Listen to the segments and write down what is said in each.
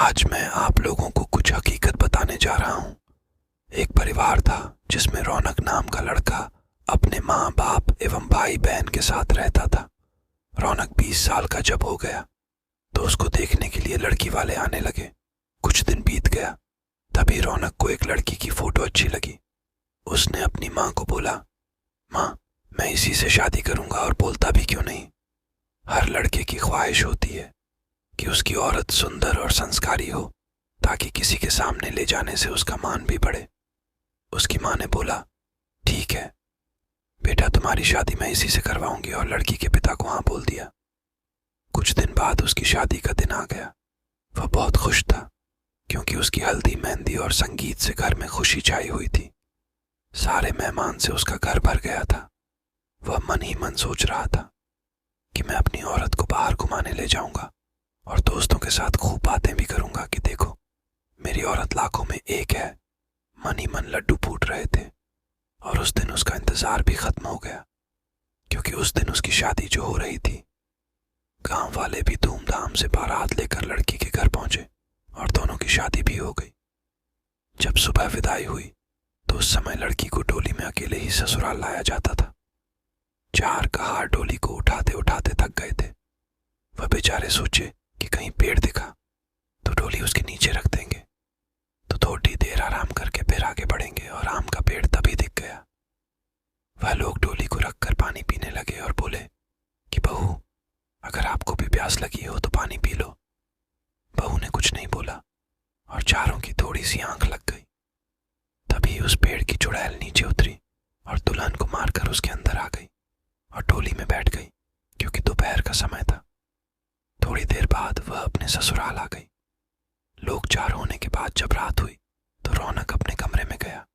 आज मैं आप लोगों को कुछ हकीकत बताने जा रहा हूँ। एक परिवार था जिसमें रौनक नाम का लड़का अपने माँ बाप एवं भाई बहन के साथ रहता था। रौनक 20 साल का जब हो गया तो उसको देखने के लिए लड़की वाले आने लगे। कुछ दिन बीत गया, तभी रौनक को एक लड़की की फोटो अच्छी लगी। उसने अपनी माँ को बोला, माँ, मैं इसी से शादी करूंगा। और बोलता भी क्यों नहीं। हर लड़के की ख्वाहिश होती है कि उसकी औरत सुंदर और संस्कारी हो, ताकि किसी के सामने ले जाने से उसका मान भी बढ़े। उसकी माँ ने बोला, ठीक है बेटा, तुम्हारी शादी मैं इसी से करवाऊंगी। और लड़की के पिता को हाँ बोल दिया। कुछ दिन बाद उसकी शादी का दिन आ गया। वह बहुत खुश था, क्योंकि उसकी हल्दी, मेहंदी और संगीत से घर में खुशी छाई हुई थी। सारे मेहमान से उसका घर भर गया था। वह मन ही मन सोच रहा था कि मैं अपनी औरत को बाहर घुमाने ले जाऊंगा और दोस्तों के साथ खूब बातें भी करूंगा कि देखो, मेरी औरत लाखों में एक है। मन ही मन लड्डू फूट रहे थे। और उस दिन उसका इंतजार भी खत्म हो गया, क्योंकि उस दिन उसकी शादी जो हो रही थी, गांव वाले भी धूमधाम से बारात लेकर लड़की के घर पहुंचे और दोनों की शादी भी हो गई। जब सुबह विदाई हुई तो उस समय लड़की को डोली में अकेले ही ससुराल लाया जाता था। 4 कहार डोली को उठाते उठाते थक गए थे। वह बेचारे सोचे कि कहीं पेड़ दिखा तो डोली उसके नीचे रख देंगे, तो थोड़ी देर आराम करके फिर आगे बढ़ेंगे। और आम का पेड़ तभी दिख गया। वह लोग डोली को रखकर पानी पीने लगे और बोले कि बहू, अगर आपको भी प्यास लगी हो तो पानी पी लो। बहू ने कुछ नहीं बोला और चारों की थोड़ी सी आंख लग गई। तभी उस पेड़ की चुड़ैल नीचे उतरी और दुल्हन को मारकर उसके अंदर आ गई और डोली में बैठ गई, क्योंकि दोपहर का समय था। थोड़ी देर बाद वह अपने ससुराल आ गई। लोग चार होने के बाद जब रात हुई तो रौनक अपने कमरे में गया।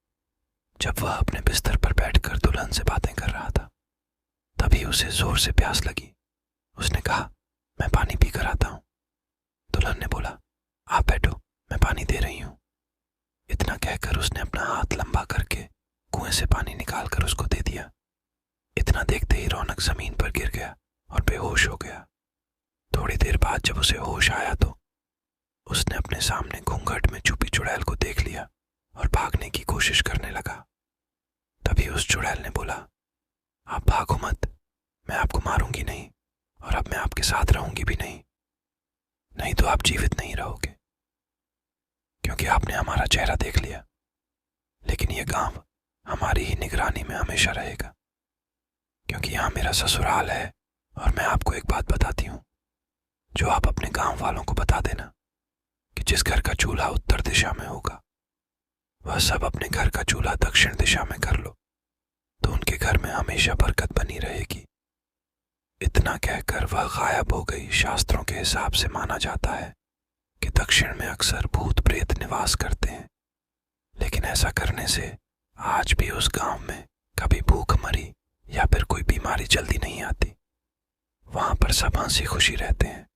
जब वह अपने बिस्तर पर बैठकर दुल्हन से बातें कर रहा था, तभी उसे जोर से प्यास लगी। उसने कहा, मैं पानी पी कर आता हूं। दुल्हन ने बोला, आप बैठो, मैं पानी दे रही हूं। इतना कहकर उसने अपना हाथ लंबा करके कुएं से पानी निकालकर उसको दे दिया। इतना देखते ही रौनक जमीन पर गिर गया और बेहोश हो गया। थोड़ी देर बाद जब उसे होश आया तो उसने अपने सामने घूंघट में छुपी चुड़ैल को देख लिया और भागने की कोशिश करने लगा। तभी उस चुड़ैल ने बोला, आप भागो मत, मैं आपको मारूंगी नहीं और अब मैं आपके साथ रहूंगी भी नहीं। नहीं तो आप जीवित नहीं रहोगे, क्योंकि आपने हमारा चेहरा देख लिया। लेकिन यह गांव हमारी ही निगरानी में हमेशा रहेगा, क्योंकि यहाँ मेरा ससुराल है। और मैं आपको एक बात बताती हूँ, जो आप अपने गांव वालों को बता देना कि जिस घर का चूल्हा उत्तर दिशा में होगा, वह सब अपने घर का चूल्हा दक्षिण दिशा में कर लो, तो उनके घर में हमेशा बरकत बनी रहेगी। इतना कहकर वह गायब हो गई। शास्त्रों के हिसाब से माना जाता है कि दक्षिण में अक्सर भूत प्रेत निवास करते हैं, लेकिन ऐसा करने से आज भी उस गांव में कभी भूखमरी या फिर कोई बीमारी जल्दी नहीं आती। वहां पर सब हंसी खुशी रहते हैं।